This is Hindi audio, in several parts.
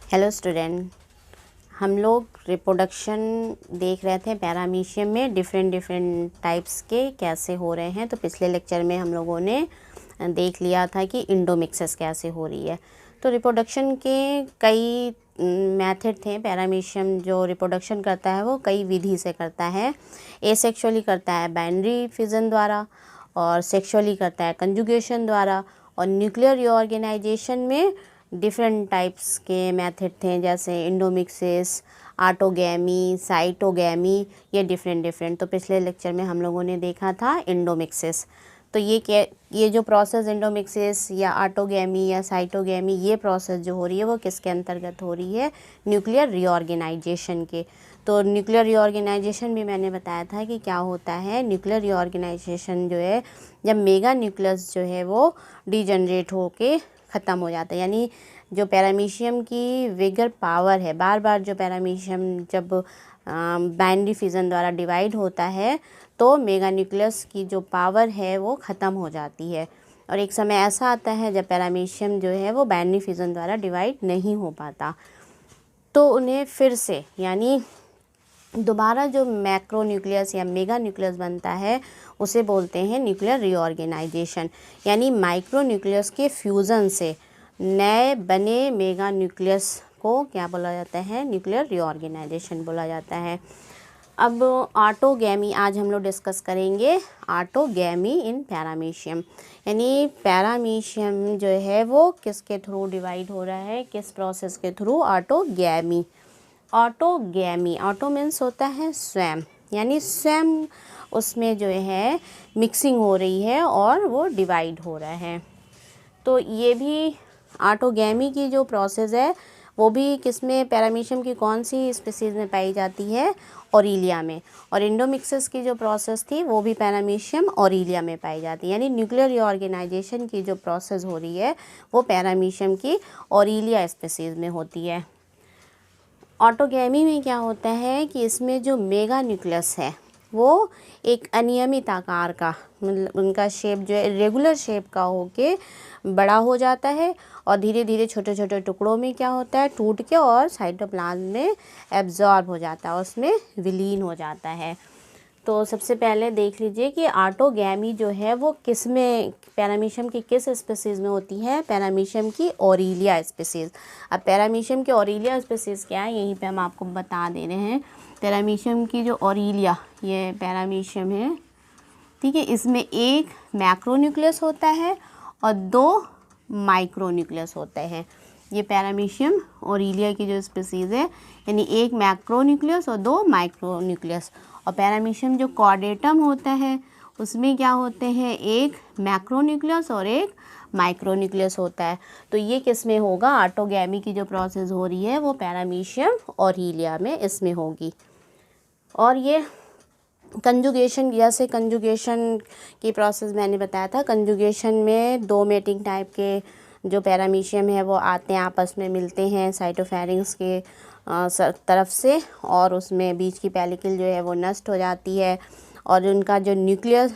हेलो स्टूडेंट, हम लोग रिप्रोडक्शन देख रहे थे पैरामीशियम में डिफरेंट टाइप्स के कैसे हो रहे हैं। तो पिछले लेक्चर में हम लोगों ने देख लिया था कि इंडोमिक्सेस कैसे हो रही है। तो रिप्रोडक्शन के कई मेथड थे। पैरामीशियम जो रिप्रोडक्शन करता है वो कई विधि से करता है। एसेक्सुअली करता है बाइनरी फिजन द्वारा, और सेक्सुअली करता है कंजुगेशन द्वारा, और न्यूक्लियर रीऑर्गेनाइजेशन में डिफरेंट टाइप्स के मेथड थे, जैसे इंडोमिक्सिस, ऑटोगैमी, साइटोगैमी, ये डिफरेंट। तो पिछले लेक्चर में हम लोगों ने देखा था इंडोमिक्सिस। तो ये जो प्रोसेस इंडोमिक्सिस या ऑटोगैमी या साइटोगैमी, ये प्रोसेस जो हो रही है वो किसके अंतर्गत हो रही है? न्यूक्लियर रीऑर्गेनाइजेशन के। तो न्यूक्लियर रीऑर्गेनाइजेशन भी मैंने बताया था कि क्या होता है। न्यूक्लियर रीऑर्गेनाइजेशन जो है, जब मेगा न्यूक्लियस जो है वो डिजनरेट होके ख़त्म हो जाता है, यानी जो पैरामीशियम की विगर पावर है, बार बार जो पैरामीशियम जब बाइनरी फिजन द्वारा डिवाइड होता है तो मेगा न्यूक्लियस की जो पावर है वो ख़त्म हो जाती है। और एक समय ऐसा आता है जब पैरामीशियम जो है वो बाइनरी फिजन द्वारा डिवाइड नहीं हो पाता, तो उन्हें फिर से यानी दोबारा जो मैक्रो न्यूक्लियस या मेगा न्यूक्लियस बनता है उसे बोलते हैं न्यूक्लियर रीऑर्गेनाइजेशन। यानी माइक्रो न्यूक्लियस के फ्यूज़न से नए बने मेगा न्यूक्लियस को क्या बोला जाता है? न्यूक्लियर रीऑर्गेनाइजेशन बोला जाता है। अब ऑटोगैमी आज हम लोग डिस्कस करेंगे। ऑटोगैमी इन पैरामीशियम, यानी पैरामीशियम जो है वो किसके थ्रू डिवाइड हो रहा है, किस प्रोसेस के through? Autogamy. Autogamy, auto means होता है स्वयं, यानी स्वयं उसमें जो है मिक्सिंग हो रही है और वो डिवाइड हो रहा है। तो ये भी ऑटोगैमी की जो प्रोसेस है वो भी किसमें, पैरामीशियम की कौन सी स्पीसीज़ में पाई जाती है? ऑरिलिया में। और इंडोमिक्सिस की जो प्रोसेस थी वो भी पैरामीशियम ऑरिलिया में पाई जाती है। यानी न्यूक्लियर रीऑर्गेनाइजेशन की जो प्रोसेस हो रही है वो पैरामीशियम की ऑरिलिया स्पीसीज़ में होती है। ऑटोगैमी में क्या होता है कि इसमें जो मेगा न्यूक्लियस है वो एक अनियमित आकार का, मतलब उनका शेप जो है रेगुलर शेप का होके बड़ा हो जाता है, और धीरे धीरे छोटे छोटे टुकड़ों में क्या होता है, टूट के और साइटोप्लाज्म में एब्जॉर्ब हो जाता है, उसमें विलीन हो जाता है। तो सबसे पहले देख लीजिए कि ऑटोगैमी जो है वो किस में, पैरामीशियम की किस स्पीसीज़ में होती है? पैरामीशियम की ऑरिलिया स्पीसीज़। अब पैरामीशियम की ऑरिलिया स्पीसीज़ क्या है, यहीं पे हम आपको बता दे रहे हैं। पैरामीशियम की जो ऑरिलिया, ये पैरामीशियम है, ठीक है, इसमें एक मैक्रोन्यूक्लियस होता है और दो माइक्रोन्यूक्लियस होते हैं। ये पैरामीशियम ऑरिलिया की जो स्पीसीज़ है, यानी एक मैक्रोन्यूक्लियस और दो माइक्रोन्यूक्लियस। और पैरामीशियम जो कॉर्डेटम होता है उसमें क्या होते हैं, एक मैक्रोन्यूक्लियस और एक माइक्रोन्यूक्लियस होता है। तो ये किस में होगा? ऑटोगैमी की जो प्रोसेस हो रही है वो पैरामीशियम ऑरिलिया में इसमें होगी। और ये कंजुगेशन, जैसे कंजुगेशन की प्रोसेस मैंने बताया था, कंजुगेशन में दो मेटिंग टाइप के जो पैरामीशियम है वो आते हैं, आपस में मिलते हैं साइटोफेरिंग्स के तरफ से, और उसमें बीच की पेलिकल जो है वो नष्ट हो जाती है, और उनका जो न्यूक्लियर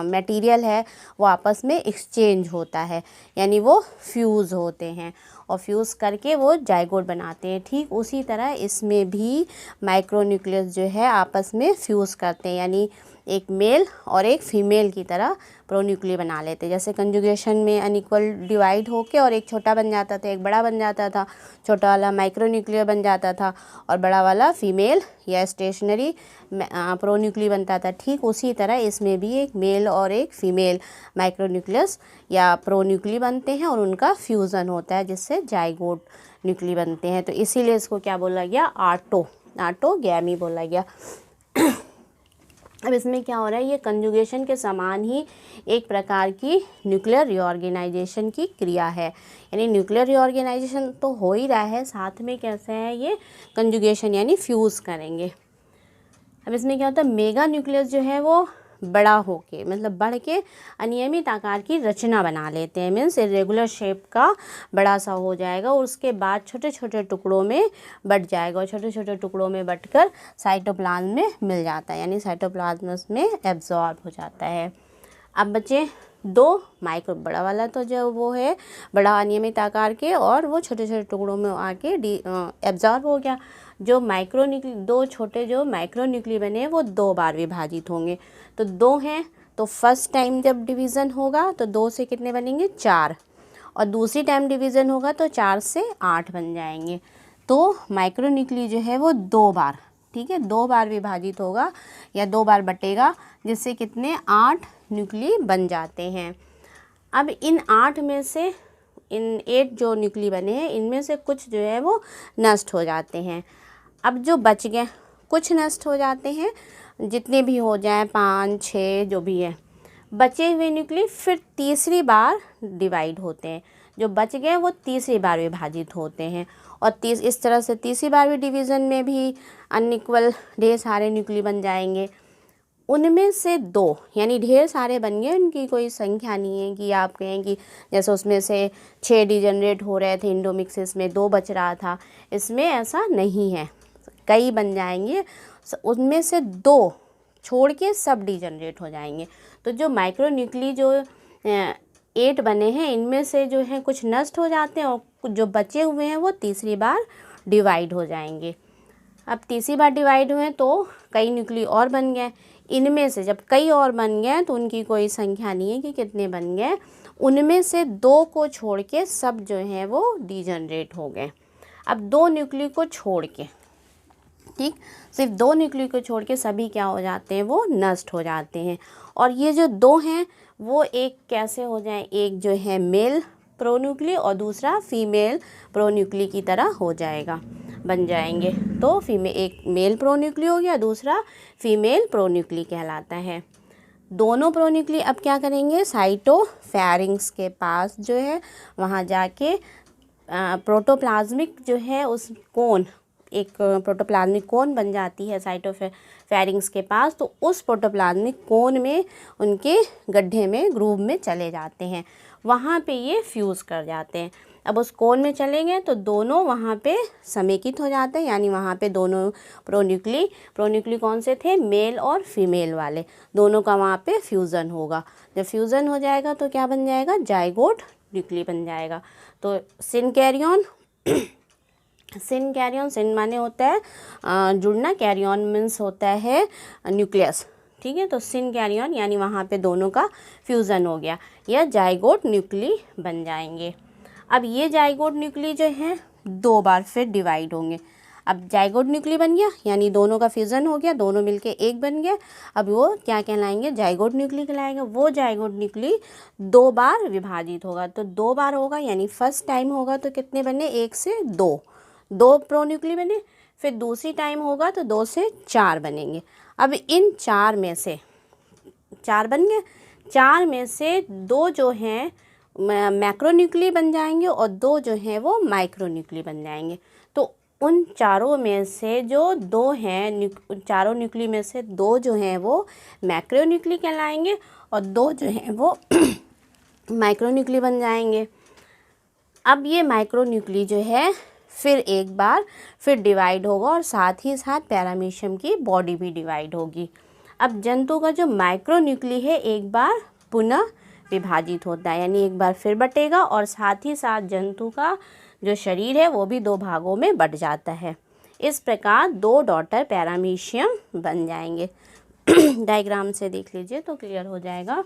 मटेरियल है वो आपस में एक्सचेंज होता है, यानी वो फ्यूज़ होते हैं, और फ्यूज़ करके वो जाइगोट बनाते हैं। ठीक उसी तरह इसमें भी माइक्रोन्यूक्लियस जो है आपस में फ्यूज़ करते हैं, यानी एक मेल और एक फीमेल की तरह प्रोन्यूक्लियर बना लेते हैं। जैसे कंजुगेशन में अनइक्वल डिवाइड होके और एक छोटा बन जाता था, एक बड़ा बन जाता था, छोटा वाला माइक्रोन्यूक्लियर बन जाता था और बड़ा वाला फीमेल या स्टेशनरी प्रोन्यूक्लियर बनता था। ठीक उसी तरह इसमें भी एक मेल और एक फीमेल माइक्रोन्यूक्लियस या प्रोन्यूक्लियर बनते हैं और उनका फ्यूज़न होता है जिससे जाइगोट न्यूक्लियर बनते हैं। तो इसीलिए इसको क्या बोला गया? ऑटोगैमी बोला गया। अब इसमें क्या हो रहा है, ये कंजुगेशन के समान ही एक प्रकार की न्यूक्लियर रीऑर्गेनाइजेशन की क्रिया है। यानी न्यूक्लियर रीऑर्गेनाइजेशन तो हो ही रहा है, साथ में कैसे है ये कंजुगेशन, यानी फ्यूज़ करेंगे। अब इसमें क्या होता है, मेगा न्यूक्लियस जो है वो बड़ा होके, मतलब बढ़ के अनियमित आकार की रचना बना लेते हैं, मीन्स इरेगुलर शेप का बड़ा सा हो जाएगा, और उसके बाद छोटे छोटे टुकड़ों में बट जाएगा, और छोटे छोटे टुकड़ों में बटकर साइटोप्लाज्म में मिल जाता है, यानी साइटोप्लाज्म में एब्जॉर्ब हो जाता है। अब बच्चे दो माइक्रो, बड़ा वाला तो जो वो है बड़ा अनियमित आकार के, और वो छोटे छोटे टुकड़ों में आके एब्जॉर्ब हो गया। जो माइक्रो न्यूक्ली, दो छोटे जो माइक्रो न्यूक्ली बने वो 2 बार विभाजित होंगे। तो 2 हैं, तो फर्स्ट टाइम जब डिवीज़न होगा तो 2 से कितने बनेंगे 4, और दूसरी टाइम डिवीज़न होगा तो 4 से 8 बन जाएंगे। तो माइक्रो न्यूक्ली जो है वो 2 बार, ठीक है, 2 बार विभाजित होगा या 2 बार बटेगा, जिससे कितने 8 न्यूक्ली बन जाते हैं। अब इन 8 में से, इन 8 जो न्यूक्ली बने हैं इनमें से कुछ जो है वो नष्ट हो जाते हैं। अब जो बच गए कुछ नष्ट हो जाते हैं, जितने भी हो जाए 5 6 जो भी है, बचे हुए न्यूक्ली फिर तीसरी बार डिवाइड होते हैं। जो बच गए वो तीसरी बार विभाजित होते हैं, और इस तरह से तीसरी बार भी डिवीज़न में भी अनइक्वल ढेर सारे न्यूक्ली बन जाएंगे। उनमें से 2, यानी ढेर सारे बन गए, उनकी कोई संख्या नहीं है कि आप कहें कि जैसे उसमें से 6 डिजनरेट हो रहे थे इंडोमिक्सिस में, 2 बच रहा था, इसमें ऐसा नहीं है, कई बन जाएंगे। उनमें से 2 छोड़ के सब डिजनरेट हो जाएंगे। तो जो माइक्रो न्यूक्ली जो 8 बने हैं इनमें से जो है कुछ नष्ट हो जाते हैं, और जो बचे हुए हैं वो तीसरी बार डिवाइड हो जाएंगे। अब तीसरी बार डिवाइड हुए तो कई न्यूक्ली और बन गए। इनमें से जब कई और बन गए तो उनकी कोई संख्या नहीं है कि कितने बन गए, उनमें से 2 को छोड़ के सब जो हैं वो डिजनरेट हो गए। अब 2 न्यूक्ली को छोड़ के, ठीक, सिर्फ 2 न्यूक्ली को छोड़ के सभी क्या हो जाते हैं, वो नष्ट हो जाते हैं। और ये जो 2 हैं वो एक कैसे हो जाए, एक जो है मेल प्रोन्यूक्ली और दूसरा फीमेल प्रोन्यूक्ली की तरह हो जाएगा, बन जाएंगे। तो एक मेल प्रोन्यूक्ली हो गया, दूसरा फीमेल प्रोन्यूक्ली कहलाता है। दोनों प्रोन्यूक्ली अब क्या करेंगे, साइटोफेरिंग्स के पास जो है वहाँ जाके प्रोटोप्लाज्मिक जो है उस कोन, एक प्रोटोप्लाज्मिक कोन बन जाती है साइटोफेरिंग्स के पास। तो उस प्रोटोप्लाज्मिक कोन में उनके गड्ढे में ग्रूव में चले जाते हैं, वहाँ पे ये फ्यूज़ कर जाते हैं। अब उस कोन में चलेंगे तो दोनों वहाँ पे समेकित हो जाते हैं, यानी वहाँ पे दोनों प्रोन्यूक्ली कौन से थे, मेल और फीमेल वाले, दोनों का वहाँ पे फ्यूज़न होगा। जब फ्यूज़न हो जाएगा तो क्या बन जाएगा, जाइगोट न्यूक्ली बन जाएगा। तो सिनकैरियन, सिन माने होता है जुड़ना, कैरियन मीन्स होता है न्यूक्लियस, ठीक है। तो सिनकैरियन यानी वहाँ पे दोनों का फ्यूज़न हो गया, या जाइगोट न्यूक्ली बन जाएंगे। अब ये जाइगोट न्यूक्ली जो हैं 2 बार फिर डिवाइड होंगे। अब जाइगोट न्यूक्ली बन गया यानी दोनों का फ्यूज़न हो गया, दोनों मिलके एक बन गया। अब वो क्या कहलाएंगे, जाइगोट न्यूक्ली कहलाएगा। वो जाइगोट न्यूक्ली 2 बार विभाजित होगा, तो 2 बार होगा, यानी फर्स्ट टाइम होगा तो कितने बने, 1 से 2 प्रोन्यूक्ली बने। फिर दूसरी टाइम होगा तो 2 से 4 बनेंगे। अब इन 4 में से 4 बन गए, 4 में से 2 जो हैं मैक्रोन्यूक्ली बन जाएंगे और 2 जो हैं वो माइक्रोन्यूक्ली बन जाएंगे। तो उन चारों में से जो 2 हैं, चारों न्यूक्ली में से 2 जो हैं वो मैक्रोन्यूक्ली कहलाएंगे और 2 जो हैं वो माइक्रोन्यूक्ली बन जाएंगे। अब ये माइक्रोन्यूक्ली जो है फिर एक बार फिर डिवाइड होगा, और साथ ही साथ पैरामीशियम की बॉडी भी डिवाइड होगी। अब जंतु का जो माइक्रोन्यूक्ली है एक बार पुनः विभाजित होता है, यानी एक बार फिर बटेगा, और साथ ही साथ जंतु का जो शरीर है वो भी 2 भागों में बट जाता है। इस प्रकार 2 डॉटर पैरामीशियम बन जाएंगे। डायग्राम से देख लीजिए तो क्लियर हो जाएगा।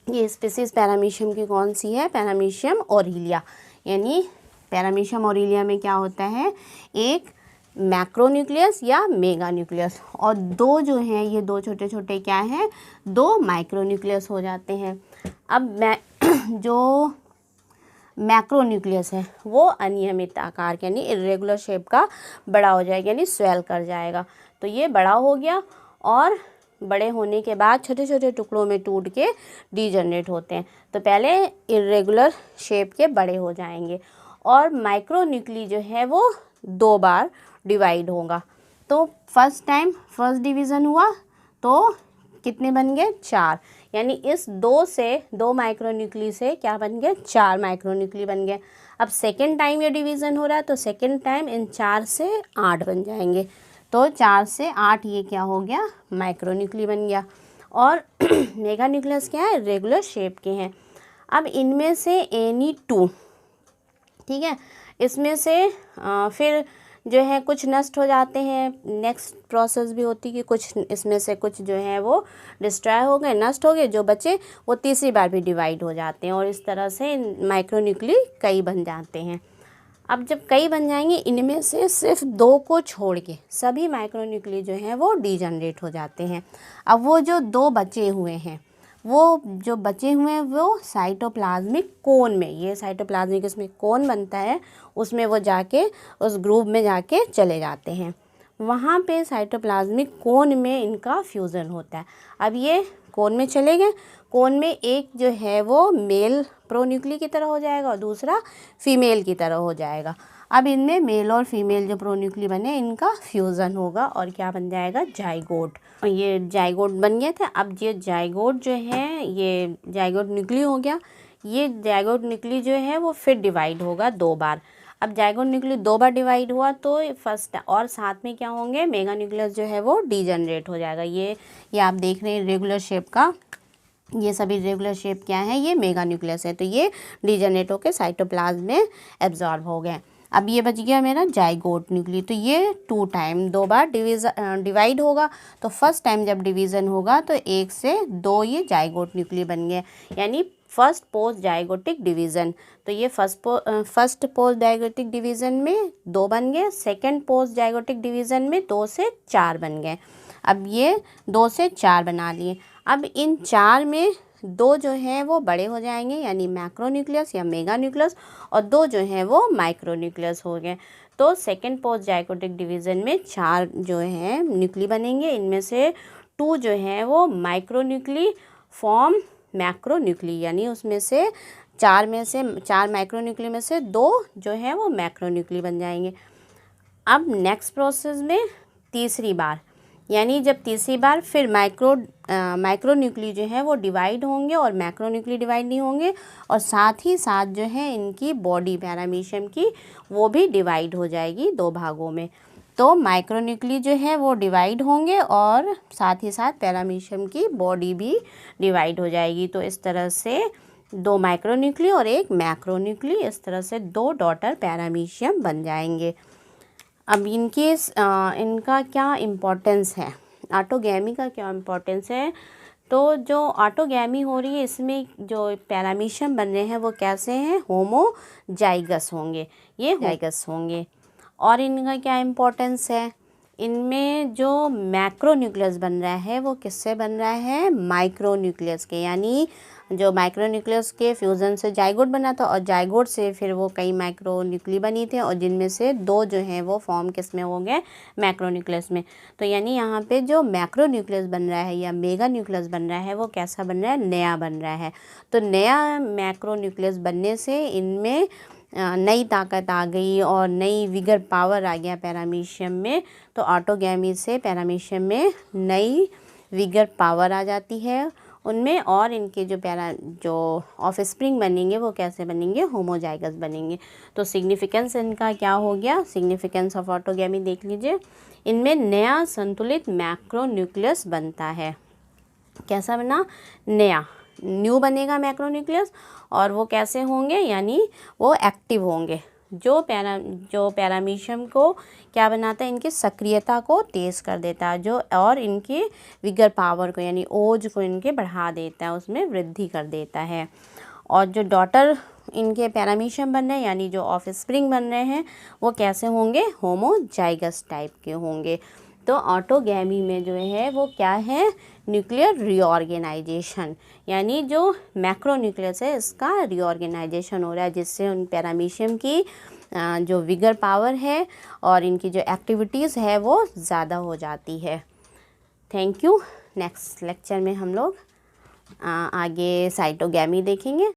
ये स्पीसीज पैरामीशियम की कौन सी है, पैरामीशियम ऑरिलिया। यानी पैरामीशियम ऑरिलिया में क्या होता है, एक मैक्रोन्यूक्लियस या मेगा न्यूक्लियस, और 2 जो हैं ये 2 छोटे छोटे क्या हैं, 2 माइक्रोन्यूक्लियस हो जाते हैं। अब जो मैक्रोन्यूक्लियस है वो अनियमित आकार यानी इरेगुलर शेप का बड़ा हो जाएगा, यानी स्वेल कर जाएगा। तो ये बड़ा हो गया, और बड़े होने के बाद छोटे छोटे टुकड़ों में टूट के डीजनरेट होते हैं। तो पहले इरेगुलर शेप के बड़े हो जाएंगे, और माइक्रोन्यूक्ली जो है वो 2 बार डिवाइड होगा। तो फर्स्ट टाइम फर्स्ट डिवीज़न हुआ तो कितने बन गए, 4, यानी इस 2 माइक्रोन्यूक्ली से क्या बन गए, 4 माइक्रोन्यूक्ली बन गए। अब सेकेंड टाइम ये डिवीज़न हो रहा है तो सेकेंड टाइम इन 4 से 8 बन जाएंगे। तो 4 से 8 ये क्या हो गया, माइक्रोन्यूक्ली बन गया। और मेगा न्यूक्लियस क्या है, रेगुलर शेप के हैं। अब इनमें से एनी टू, ठीक है, इसमें से फिर जो है कुछ नष्ट हो जाते हैं। नेक्स्ट प्रोसेस भी होती है कि कुछ इसमें से कुछ जो है वो डिस्ट्रॉय हो गए, नष्ट हो गए, जो बचे वो तीसरी बार भी डिवाइड हो जाते हैं और इस तरह से माइक्रोन्यूक्ली कई बन जाते हैं। अब जब कई बन जाएंगे, इनमें से सिर्फ 2 को छोड़ के सभी माइक्रोन्यूक्ली जो हैं वो डीजनरेट हो जाते हैं। अब वो जो 2 बचे हुए हैं, वो जो बचे हुए हैं वो साइटोप्लाज्मिक कोन में, ये साइटोप्लाज्मिक इसमें कोन बनता है, उसमें वो जाके उस ग्रुप में जाके चले जाते हैं। वहाँ पे साइटोप्लाज्मिक कोन में इनका फ्यूज़न होता है। अब ये कोन में चले गए, कोन में एक जो है वो मेल प्रोन्यूक्ली की तरह हो जाएगा और दूसरा फीमेल की तरह हो जाएगा। अब इनमें मेल और फीमेल जो प्रोन्यूक्ली बने, इनका फ्यूज़न होगा और क्या बन जाएगा, जाइगोट। ये जाइगोट बन गए थे। अब ये जाइगोट जो है, ये जाइगोट न्यूक्ली हो गया। ये जाइगोट न्यूक्ली जो है वो फिर डिवाइड होगा 2 बार। अब जाइगोट न्यूक्ली 2 बार डिवाइड हुआ तो फर्स्ट और साथ में क्या होंगे, मेगा न्यूक्लियस जो है वो डीजनरेट हो जाएगा। ये आप देख रहे हैं रेगुलर शेप का, ये सभी रेगुलर शेप क्या है, ये मेगा न्यूक्लियस है। तो ये डीजनरेट होकर साइटोप्लाज्म में एब्जॉर्ब हो गए। अब ये बच गया मेरा जाइगोट न्यूक्ली। तो ये 2 टाइम 2 बार डिवाइड होगा। तो फर्स्ट टाइम जब डिवीज़न होगा तो 1 से 2 ये जाइगोट न्यूक्ली बन गए, यानी फर्स्ट पोस्ट जाइगोटिक डिवीज़न। तो ये फर्स्ट पोस्ट जाइगोटिक डिवीज़न में 2 बन गए, सेकेंड पोस्ट जाइगोटिक डिवीज़न में 2 से 4 बन गए। अब ये 2 से 4 बना लिए। अब इन 4 में 2 जो हैं वो बड़े हो जाएंगे, यानी मैक्रोन्यूक्लियस या मेगा न्यूक्लियस, और 2 जो हैं वो माइक्रोन्यूक्लियस हो गए। तो सेकेंड पोस्ट जाइगोटिक डिवीज़न में 4 जो हैं न्यूक्ली बनेंगे। इनमें से 2 जो हैं वो माइक्रोन्यूक्ली फॉर्म मैक्रोन्यूक्ली, यानी उसमें से 4 माइक्रोन्यूक्ली में से 2 जो हैं वो मैक्रोन्यूक्ली बन जाएंगे। अब नेक्स्ट प्रोसेस में तीसरी बार, यानी जब तीसरी बार फिर माइक्रोन्यूक्ली जो है वो डिवाइड होंगे और मैक्रोन्यूक्ली डिवाइड नहीं होंगे, और साथ ही साथ जो है इनकी बॉडी पैरामीशियम की वो भी डिवाइड हो जाएगी 2 भागों में। तो माइक्रोन्यूक्ली जो है वो डिवाइड होंगे और साथ ही साथ पैरामीशियम की बॉडी भी डिवाइड हो जाएगी। तो इस तरह से 2 माइक्रोन्यूक्ली और 1 मैक्रोन्यूक्ली, इस तरह से 2 डॉटर पैरामीशियम बन जाएंगे। अब इनका क्या इम्पोर्टेंस है, ऑटोगैमी का क्या इम्पोर्टेंस है। तो जो ऑटोगैमी हो रही है, इसमें जो पैरामीशियम बन रहे हैं वो कैसे हैं, होमोजाइगस होंगे, ये जाइगस होंगे। और इनका क्या इम्पोर्टेंस है, इनमें जो मैक्रोन्यूक्लियस बन रहा है वो किससे बन रहा है, माइक्रोन्यूक्लियस के, यानी जो माइक्रोन्यूक्लियस के फ्यूज़न से जाइगोट बना था और जाइगोट से फिर वो कई माइक्रोन्यूक्ली बनी थे, और जिनमें से 2 जो हैं वो फॉर्म किस में हो गए, मैक्रोन्यूक्लियस में। तो यानी यहाँ पे जो मैक्रोन्यूक्लियस बन रहा है या मेगा न्यूक्लियस बन रहा है वो कैसा बन रहा है, नया बन रहा है। तो नया मैक्रोन्यूक्लियस बनने से इनमें नई ताकत आ गई और नई विगर पावर आ गया पैरामीशियम में। तो ऑटोगैमी से पैरामीशियम में नई विगर पावर आ जाती है उनमें, और इनके जो ऑफस्प्रिंग बनेंगे वो कैसे बनेंगे, होमोजाइगस बनेंगे। तो सिग्निफिकेंस इनका क्या हो गया, सिग्निफिकेंस ऑफ ऑटोगैमी देख लीजिए। इनमें नया संतुलित मैक्रोन्यूक्लियस बनता है। कैसा बना, नया न्यू बनेगा मैक्रोन्यूक्लियस, और वो कैसे होंगे, यानी वो एक्टिव होंगे। जो पैरामीशियम को क्या बनाता है, इनकी सक्रियता को तेज़ कर देता है, जो और इनके विगर पावर को यानी ओज को इनके बढ़ा देता है, उसमें वृद्धि कर देता है। और जो डॉटर इनके पैरामीशियम बन रहे हैं, यानी जो ऑफस्प्रिंग बन रहे हैं, वो कैसे होंगे, होमोजाइगस टाइप के होंगे। तो ऑटोगैमी में जो है वो क्या है, न्यूक्लियर रीऑर्गेनाइजेशन, यानी जो मैक्रोन्यूक्लियस है इसका रीऑर्गेनाइजेशन हो रहा है, जिससे उन पैरामीशियम की जो विगर पावर है और इनकी जो एक्टिविटीज़ है वो ज़्यादा हो जाती है। Thank you. नेक्स्ट लेक्चर में हम लोग आगे साइटोगैमी देखेंगे।